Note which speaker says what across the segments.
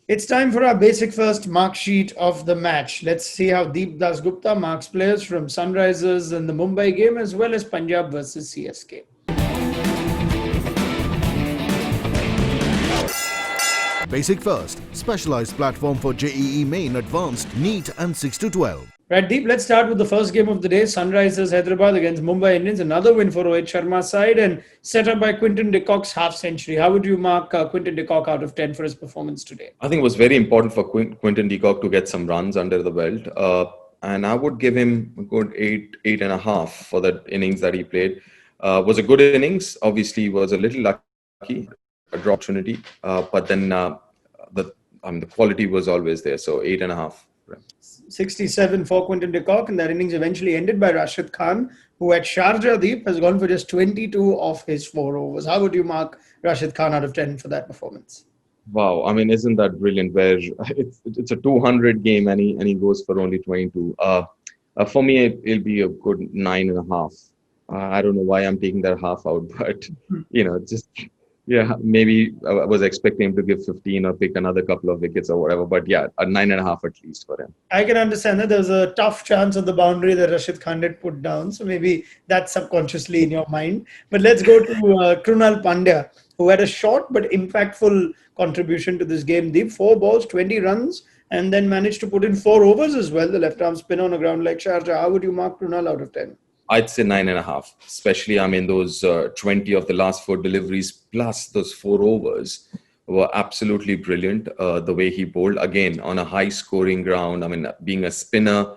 Speaker 1: It's time for our basic first mark sheet of the match. Let's see how Deep Dasgupta marks players from Sunrisers in the Mumbai game as well as Punjab versus CSK.
Speaker 2: Basic First, specialized platform for JEE Main Advanced, NEET and 6 to 12.
Speaker 1: Right, Deep, let's start with the first game of the day. Sunrisers Hyderabad against Mumbai Indians. Another win for Rohit Sharma's side and set up by Quinton de Kock's half century. How would you mark Quinton de Kock out of 10 for his performance today?
Speaker 3: I think it was very important for Quinton de Kock to get some runs under the belt. And I would give him a good 8.5 for the innings that he played. Was a good innings. Obviously, was a little lucky, a draw opportunity. But then the quality was always there. So 8.5.
Speaker 1: 67 for Quinton de Kock, and that innings eventually ended by Rashid Khan, who at Sharjah, Deep, has gone for just 22 of his 4 overs. How would you mark Rashid Khan out of 10 for that performance?
Speaker 3: Wow, I mean, isn't that brilliant? Where it's a 200 game and he goes for only 22. For me, it'll be a good 9.5. I don't know why I'm taking that half out, but maybe I was expecting him to give 15 or pick another couple of wickets or whatever. But yeah, a 9.5 at least for him.
Speaker 1: I can understand that there was a tough chance of the boundary that Rashid Khan did put down. So maybe that's subconsciously in your mind. But let's go to Krunal Pandya, who had a short but impactful contribution to this game. Deep, 4 balls, 20 runs, and then managed to put in 4 overs as well. The left-arm spin on a ground like Sharjah. How would you mark Krunal out of 10?
Speaker 3: I'd say 9.5, especially, those 20 of the last 4 deliveries plus those 4 overs were absolutely brilliant. The way he bowled, again, on a high scoring ground. Being a spinner,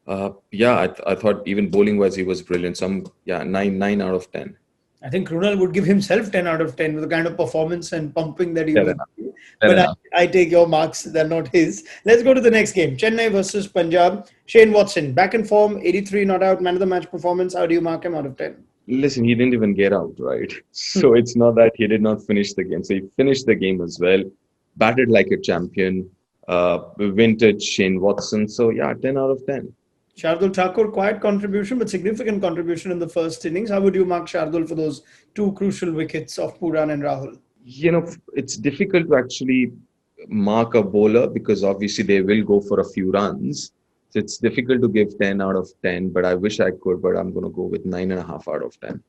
Speaker 3: I thought even bowling wise, he was brilliant. So, 9 out of 10.
Speaker 1: I think Krunal would give himself 10 out of 10 with the kind of performance and pumping that he was doing. But I take your marks, they're not his. Let's go to the next game. Chennai versus Punjab. Shane Watson, back in form, 83 not out, man of the match performance. How do you mark him out of 10?
Speaker 3: Listen, he didn't even get out, right? So it's not that he did not finish the game. So he finished the game as well, batted like a champion, vintage Shane Watson. So 10 out of 10.
Speaker 1: Shardul Thakur, quiet contribution, but significant contribution in the first innings. How would you mark Shardul for those 2 crucial wickets of Puran and Rahul?
Speaker 3: It's difficult to actually mark a bowler because obviously they will go for a few runs. So it's difficult to give 10 out of 10, but I wish I could, but I'm going to go with 9.5 out of 10.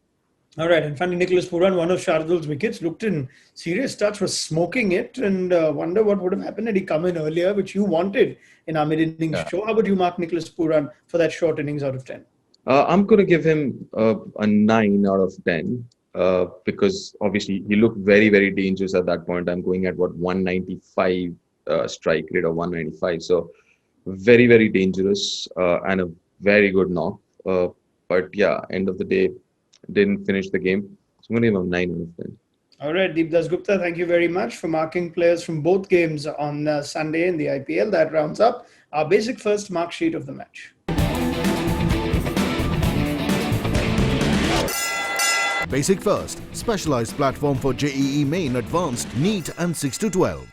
Speaker 1: All right, and finally, Nicholas Puran, one of Shardul's wickets, looked in serious touch, was smoking it, and wonder what would have happened had he come in earlier, which you wanted in our mid-innings show. How would you mark Nicholas Puran for that short innings out of 10?
Speaker 3: I'm going to give him a 9 out of 10 because obviously he looked very, very dangerous at that point. I'm going at 195 strike rate or 195. So very, very dangerous and a very good knock. But end of the day, didn't finish the game. So I'm going to give him 9 out of 10.
Speaker 1: All right, Deep Dasgupta, thank you very much for marking players from both games on Sunday in the IPL. That rounds up our basic first mark sheet of the match.
Speaker 2: Basic First, specialized platform for JEE Main Advanced, NEET and 6 to 12.